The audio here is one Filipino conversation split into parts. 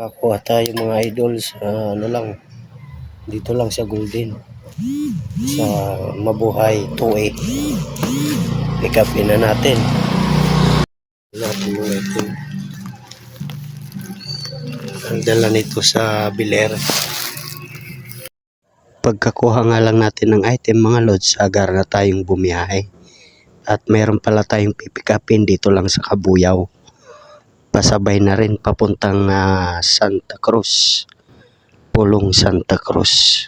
Nakakuha tayo mga idol sa dito lang sa Golden, sa Mabuhay 2A. Pick up na natin mga ito. Ang dala nito sa Biler. Pagkakuha nga lang natin ng item mga lods, agad na tayong bumiyahe. At mayroon pala tayong pipick upin dito lang sa Kabuyaw. Pasabay na rin papuntang Santa Cruz, Pulong Santa Cruz.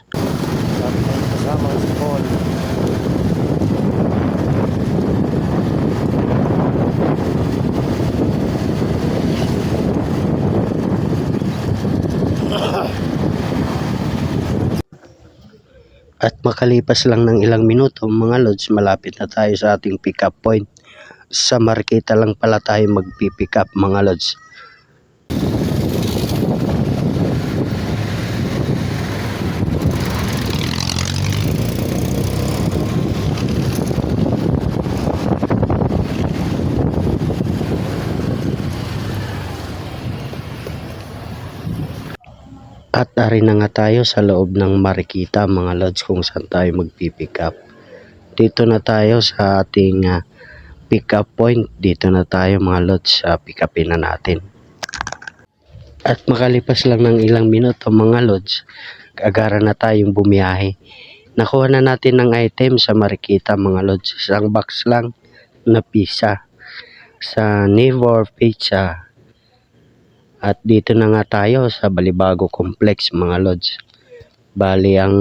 At makalipas lang ng ilang minuto mga lods, malapit na tayo sa ating pick up point. Sa Marikita lang pala tayo magpipick up mga lods. At ari na nga tayo sa loob ng Marikita mga lods, kung saan tayo magpipick up. Dito na tayo sa ating pick up point. Dito na tayo mga lods, pick upin na natin. At makalipas lang ng ilang minuto mga lods, agara na tayong bumiyahe. Nakuha na natin ng item sa Marikita mga lods. Isang box lang na pizza sa Neighbor Pizza. At dito na nga tayo sa Balibago Complex mga lods. Bali ang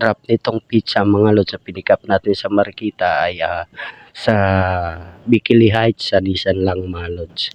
drop nitong pizza mga lods sa pinick up natin sa Marikita ay sa Bikili Heights sa Nissan lang mga lods.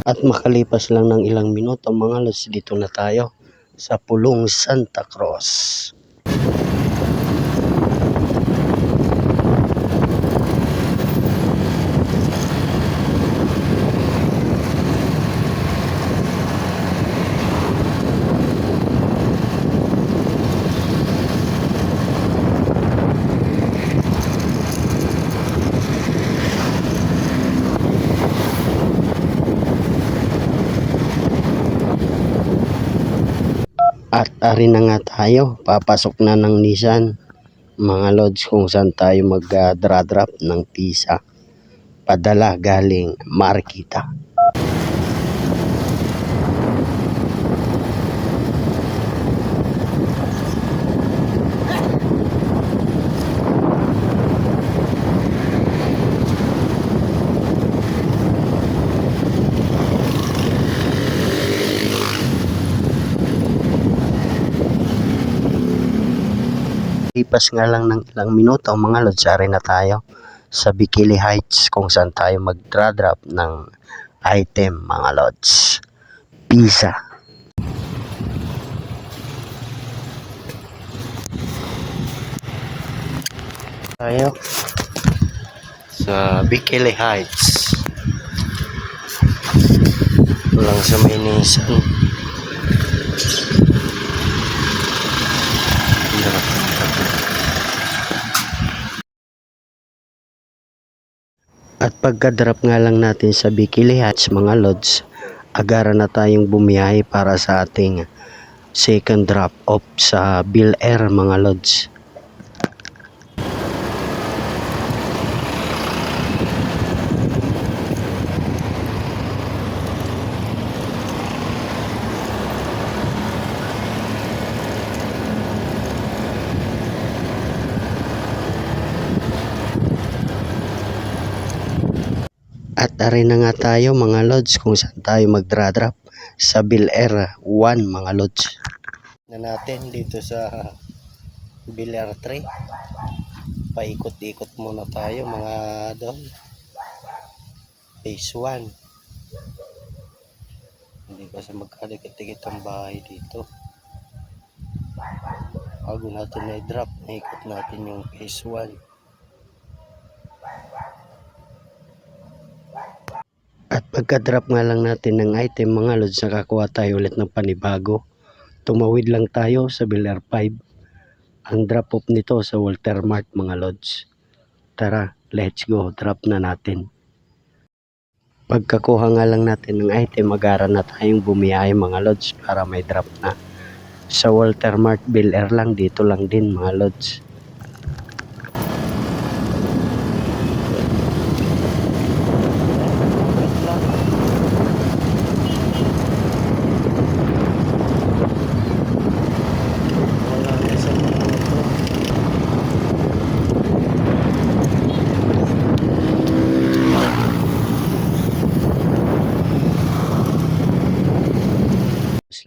At makalipas lang ng ilang minuto mga lods, dito na tayo sa Pulong Santa Cruz. At ari na nga tayo, papasok na ng Nissan mga lods, kung saan tayo mag-drop ng pizza padala galing Marikita. Lipas nga lang ng ilang minuto mga lods, ari na tayo sa Bikili Heights, kung saan tayo mag-drop ng item mga lods, pizza. Tayo sa Bikili Heights, lang sa may Nissan. At pagka-drop nga lang natin sa Bikili Heights mga lods, agara na tayong bumiyahe para sa ating second drop off sa Bill Air mga lods. At ari na nga tayo mga lods kung saan tayo magdra-drop sa Bill Air 1 mga lods. Na natin dito sa Bill Air 3. Paikot-ikot muna tayo mga doon. Phase 1. Hindi kasi magkadikit-dikit ang bahay dito. Bago natin na-drop, naikot natin yung phase 1. At pagka-drop nga lang natin ng item mga lods, nakakuha tayo ulit ng panibago. Tumawid lang tayo sa Bill Air 5. Ang drop off nito sa Walter Mart mga lods. Tara, let's go, drop na natin. Pagkakuha nga lang natin ng item, mag-ara na tayong bumiyahe mga lods para may drop na. Sa Walter Mart Bill Air lang, dito lang din mga lods.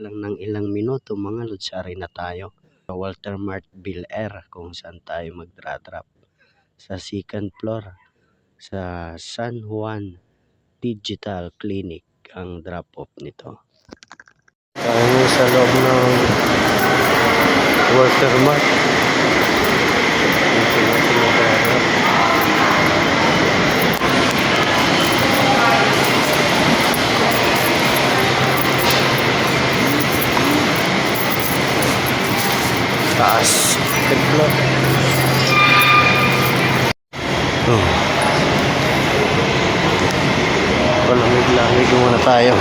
Lang ng ilang minuto mga lods, ari na tayo sa Walter Mart Bill Air kung saan tayo magdra-drop sa second floor sa San Juan Digital Clinic ang drop off nito. Tayo sa loob ng Walter Mart. Dito natin magdra-drop. Taas, templo. Palamig-lamig muna tayo.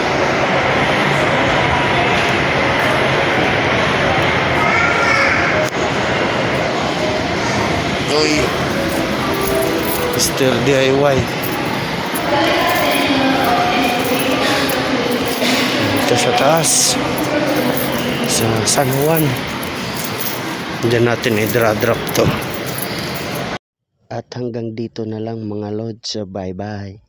Uy, Mr. DIY. Dito sa taas, sa San Juan. Diyan natin i-drop to. At hanggang dito na lang mga lods. Bye bye.